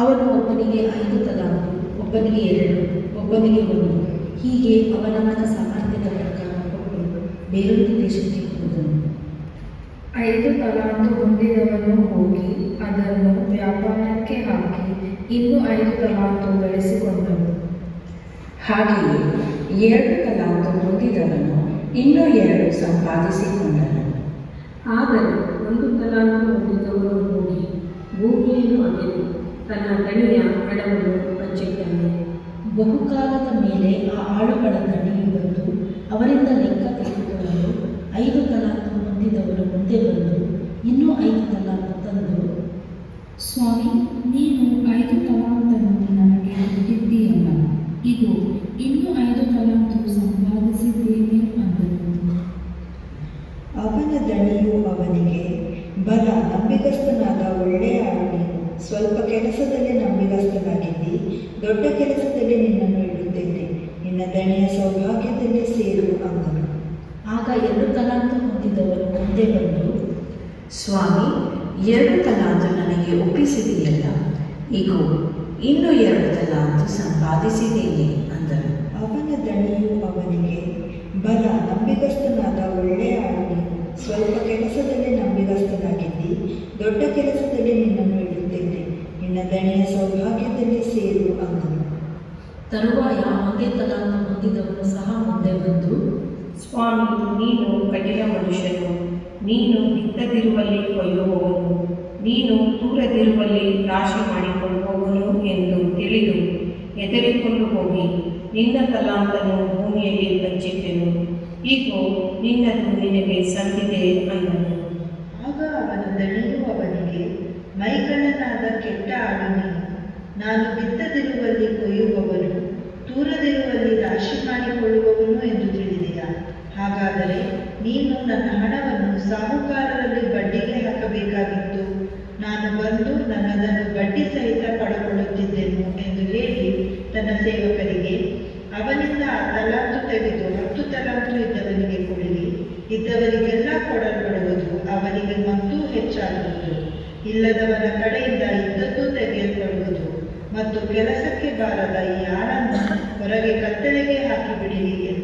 ಅವನು ಒಬ್ಬನಿಗೆ 5 ತಲಾಂತು, ಒಬ್ಬನಿಗೆ 2, ಒಬ್ಬನಿಗೆ 1, ಹೀಗೆ ಅವನವನ ಸಾಮರ್ಥ್ಯದ ಪ್ರಕಾರ ಕೊಟ್ಟು ಬೇರೊಂದು ದೇಶಕ್ಕೆ ಹೋದನು. 5 ತಲಾಂತು ಹೊಂದಿದವನು ಹೋಗಿ ಅದನ್ನು ವ್ಯಾಪಾರಕ್ಕೆ ಹಾಕಿ ಇನ್ನೂ 5 ತಲಾಂತು ಗಳಿಸಿಕೊಂಡನು. ಹಾಗೆಯೇ 2 ತಲಾಂತು ಹೊಂದಿದವನು ಇನ್ನೂ 2 ಸಂಪಾದಿಸಿಕೊಂಡನು. ಆದರೆ 1 ತಲಾಂತು ಹೊಂದಿದವನು ಹೋಗಿ ಭೂಮಿಯನ್ನು ಅಗೆದು ತನ್ನ ದಣಿಯ ಹಣವನ್ನು ಹಂಚಿದ್ದಾನೆ. ಬಹುಕಾಲದ ಮೇಲೆ ಆ ಆಳುಗಳ ದಣಿಯು ಬಂದು ಅವರಿಂದ ಲೆಕ್ಕ ತೆಗೆದುಕೊಳ್ಳಲು 5 ತಲಾಂತು ಹೊಂದಿದವರು ಮುಂದೆ ಬಂದು ಇನ್ನೂ 5 ತಲಾಂತು ತಂದು, ಸ್ವಾಮಿ, ನೀನು 5 ತಲಾಂತನ್ನು ನನಗೆ ಕೊಟ್ಟಿದ್ದೀಯಲ್ಲ, ಇದು ಇನ್ನೂ 5 ತಲಾಂತು ಸಂಪಾದಿಸಿದ್ದೇನೆ ಅಂದನು. ಅವನ ದಣಿಯು ಅವನಿಗೆ, ಬಲ, ನಂಬಿಗಸ್ತನಾದ ಒಳ್ಳೆಯ ಆಳು ನೀನು. ಸ್ವಲ್ಪ ಕೆಲಸದಲ್ಲಿ ನಂಬಿಗಸ್ತನಾಗಿದ್ದಿ, ದೊಡ್ಡ ಕೆಲಸದಲ್ಲಿ ನಿನ್ನನ್ನು ಇಡುತ್ತೇನೆ. ನಿನ್ನ ದಣಿಯ ಸೌಭಾಗ್ಯದಲ್ಲಿ ಸೇರು ಅಂದನು. ಆಗ 2 ತಲಾಂತು ಹೊಂದಿದವರು ಮುಂದೆ ಬಂದು, ಸ್ವಾಮಿ, 2 ತಲಾಂತು ನನಗೆ ಒಪ್ಪಿಸಿದೆಯಲ್ಲ, ಇಗೋ ಇನ್ನೂ 2 ತಲಾಂತು ಸಂಪಾದಿಸಿದ್ದೇನೆ ಅಂದನು. ಅವನ ದಣಿಯು ಅವನಿಗೆ, ಬಲ, ನಂಬಿಗಸ್ತನಾದ ಒಳ್ಳೆಯ ಆಳು ನೀನು. ಸ್ವಲ್ಪ ಕೆಲಸದಲ್ಲಿ ನಂಬಿಗಸ್ತನಾಗಿದ್ದಿ, ದೊಡ್ಡ ಕೆಲಸದಲ್ಲಿ ನಿನ್ನನ್ನು ಇಡುತ್ತೇನೆ. ನಿನ್ನ ದಣಿಯ ಸೌಭಾಗ್ಯದಲ್ಲಿ ಸೇರು ಅಂದನು. ತರುವಾಯ 1 ತಲಾಂತು ಹೊಂದಿದವನು ಸಹ ಮುಂದೆ ಬಂದು, ಸ್ವಾಮಿ, ನೀನು ಕಠಿಣ ಮನುಷ್ಯನು. ನೀನು ಬಿತ್ತದಿರುವಲ್ಲಿ ಕೊಯ್ಯುವವನು, ನೀನು ತೂರದಿರುವಲ್ಲಿ ರಾಶಿ ಮಾಡಿಕೊಳ್ಳುವವನು ಎಂದು ತಿಳಿದು ಹೆದರಿಕೊಂಡು ಹೋಗಿ ನಿನ್ನ ತಲಾಂತನ್ನು ಭೂಮಿಯಲ್ಲಿ ಹಂಚಿದ್ದೆನು. ಈಗೋ ನಿನ್ನದು ನಿನಗೆ ಸಂದಿದೆ ಅಂದನು. ಆಗ ಅವನ ದಣಿಯು ಅವನಿಗೆ, ಮೈಗಳ್ಳನಾದ ಕೆಟ್ಟ ಆಳು ನೀನು. ನಾನು ಬಿತ್ತದಿರುವಲ್ಲಿ ಕೊಯ್ಯುವವನು, ತೂರದಿರುವಲ್ಲಿ ರಾಶಿ ಮಾಡಿಕೊಳ್ಳುವವನು ಎಂದು ತಿಳಿದೆಯಾ? ಹಾಗಾದರೆ ನೀನು ನನ್ನ ಹಣವನ್ನು ಸಾಹುಕಾರರಲ್ಲಿ ಬಡ್ಡಿಗೆ ಹಾಕಬೇಕಾಗಿತ್ತು. ನಾನು ಬಂದು ನನ್ನದನ್ನು ಬಡ್ಡಿ ಸಹಿತ ಪಡೆದುಕೊಳ್ಳುತ್ತಿದ್ದೆನು ಎಂದು ಹೇಳಿ ತನ್ನ ಸೇವಕರಿಗೆ, ಅವನಿಂದ ಆ ತಲಾಂತು ತೆಗೆದು 10 ತಲಾಂತು ಇದ್ದವನಿಗೆ ಕೊಡಿರಿ. ಇದ್ದವರಿಗೆಲ್ಲ ಕೊಡಲ್ಪಡುವುದು, ಅವನಿಗೆ ಮತ್ತೂ ಹೆಚ್ಚಾಗುವುದು. ಇಲ್ಲದವನ ಕಡೆಯಿಂದ ಇದ್ದದ್ದು ತೆಗೆಯಲ್ಪಡುವುದು. ಮತ್ತು ಕೆಲಸಕ್ಕೆ ಬಾರದ ಈ ಆಳನ್ನು ಹೊರಗೆ ಕತ್ತಲೆಗೆ ಹಾಕಿಬಿಡಿರಿ ಎಂದು